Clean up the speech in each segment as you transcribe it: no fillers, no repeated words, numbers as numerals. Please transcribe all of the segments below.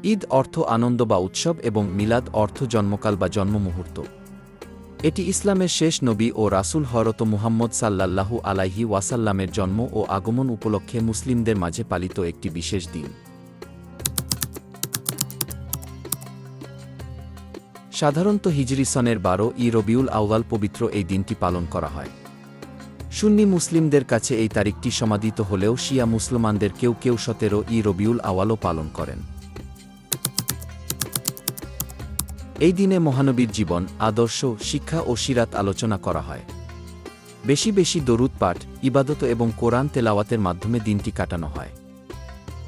ঈদ অর্থ আনন্দ বা উৎসব এবং মিলাদ অর্থ জন্মকাল বা জন্মমুহূর্ত। এটি ইসলামের শেষ নবী ও রাসূল হযরত মুহাম্মদ সাল্লাল্লাহু আলাইহি ওয়াসাল্লামের জন্ম ও আগমন উপলক্ষে মুসলিমদের মাঝে পালিত একটি বিশেষ দিন। সাধারণত হিজরি সনের 12 রবিউল আউয়াল পবিত্র এই দিনটি পালন করা হয়। সুন্নি মুসলিমদের কাছে এই তারিখটি সমাদিত হলেও শিয়া মুসলমানদের কেউ কেউ 17 রবিউল আউয়ালও পালন করেন। এই দিনে মহানবীর জীবন, আদর্শ, শিক্ষা ও সিরাত আলোচনা করা হয়। বেশি বেশি দরুদ পাঠ, ইবাদত এবং কোরআন তেলাওয়াতের মাধ্যমে দিনটি কাটানো হয়।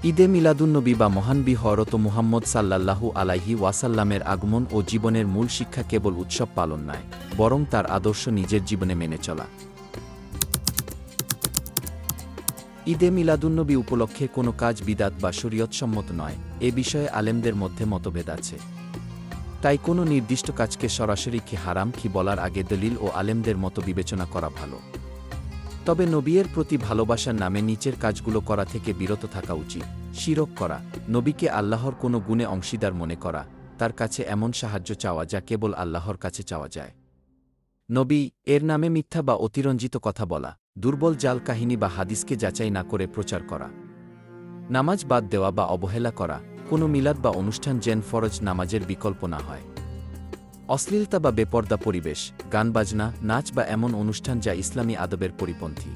ঈদে মিলাদুন্নবী বা মহানবী হযরত মুহাম্মদ সাল্লাল্লাহু আলাইহি ওয়াসাল্লামের আগমন ও জীবনের মূল শিক্ষা কেবল উৎসব পালন নয়, বরং তার আদর্শ নিজের জীবনে মেনে চলা। ঈদে মিলাদুন্নবী উপলক্ষে কোনো কাজ বিদআত বা শরীয়তসম্মত নয়, এ বিষয়ে আলেমদের মধ্যে মতভেদ আছে। তাই কোনো নির্দিষ্ট কাজকে সরাসরি কি হারাম কি বলার আগে দলিল ও আলেমদের মতো বিবেচনা করা ভালো। তবে নবীর প্রতি ভালোবাসার নামে নিচের কাজগুলো করা থেকে বিরত থাকা উচিত। শিরক করা, নবীকে আল্লাহর কোনো গুণে অংশীদার মনে করা, তার কাছে এমন সাহায্য চাওয়া যা কেবল আল্লাহর কাছে চাওয়া যায়। নবী এর নামে মিথ্যা বা অতিরঞ্জিত কথা বলা, দুর্বল জাল কাহিনী বা হাদিসকে যাচাই না করে প্রচার করা, নামাজ বাদ দেওয়া বা অবহেলা করা, কোনো মিলাদ বা অনুষ্ঠান যেন ফরজ নামাজের বিকল্প না হয়। অশ্লীলতা বা বেপর্দা পরিবেশ, গান বাজনা, নাচ বা এমন অনুষ্ঠান যা ইসলামী আদবের পরিপন্থী।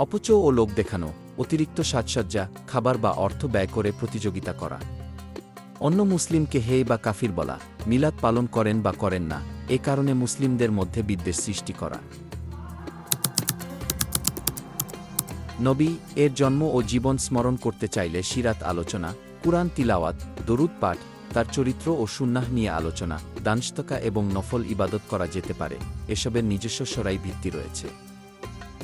অপচয় ও লোক দেখানো, অতিরিক্ত সাজসজ্জা, খাবার বা অর্থ ব্যয় করে প্রতিযোগিতা করা, অন্য মুসলিমকে হেয় বা কাফির বলা, মিলাদ পালন করেন বা করেন না, এ কারণে মুসলিমদের মধ্যে বিদ্বেষ সৃষ্টি করা। নবী এর জন্ম ও জীবন স্মরণ করতে চাইলে সিরাত আলোচনা, কুরআন তিলাওয়াত, দরুদ পাঠ, তার চরিত্র ও সুন্নাহ নিয়ে আলোচনা, দানস্তকা এবং নফল ইবাদত করা যেতে পারে। এসবের নিজস্ব শরঈ ভিত্তি রয়েছে।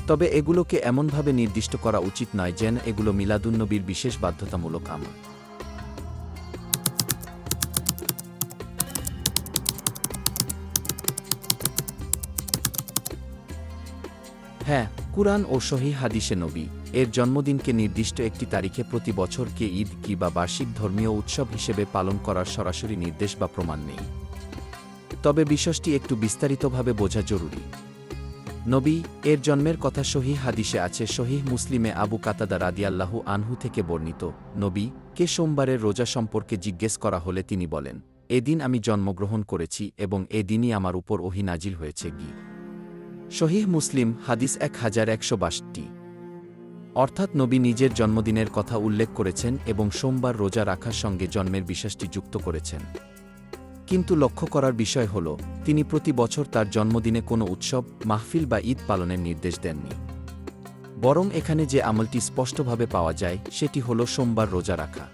তবে এগুলোকে এমনভাবে নির্দিষ্ট করা উচিত নয় যেন এগুলো মিলাদুন্নবীর বিশেষ বাধ্যতামূলক আমল। হ্যাঁ, কুরআন ও সহিহ হাদিসে নবী এর জন্মদিনকে নির্দিষ্ট একটি তারিখে প্রতি বছর কে ঈদ কি বা বার্ষিক ধর্মীয় উৎসব হিসেবে পালন করার সরাসরি নির্দেশ বা প্রমাণ নেই। তবে বিষয়টি একটু বিস্তারিতভাবে বোঝা জরুরি। নবী এর জন্মের কথা সহিহ হাদিসে আছে। সহিহ মুসলিমে আবু কাতাদা রাদিয়াল্লাহু আনহু থেকে বর্ণিত, নবী কে সোমবারের রোজা সম্পর্কে জিজ্ঞেস করা হলে তিনি বলেন, এদিন আমি জন্মগ্রহণ করেছি এবং এদিনই আমার উপর ওহী নাজিল হয়েছে। সহিহ মুসলিম হাদিস 1162। অর্থাৎ নবী নিজের জন্মদিনের কথা উল্লেখ করেছেন এবং সোমবার রোজা রাখার সঙ্গে জন্মের বিশ্বাসটি যুক্ত করেছেন। কিন্তু লক্ষ্য করার বিষয় হল, তিনি প্রতি বছর তার জন্মদিনে কোনো উৎসব, মাহফিল বা ঈদ পালনের নির্দেশ দেননি। বরং এখানে যে আমলটি স্পষ্টভাবে পাওয়া যায় সেটি হল সোমবার রোজা রাখা।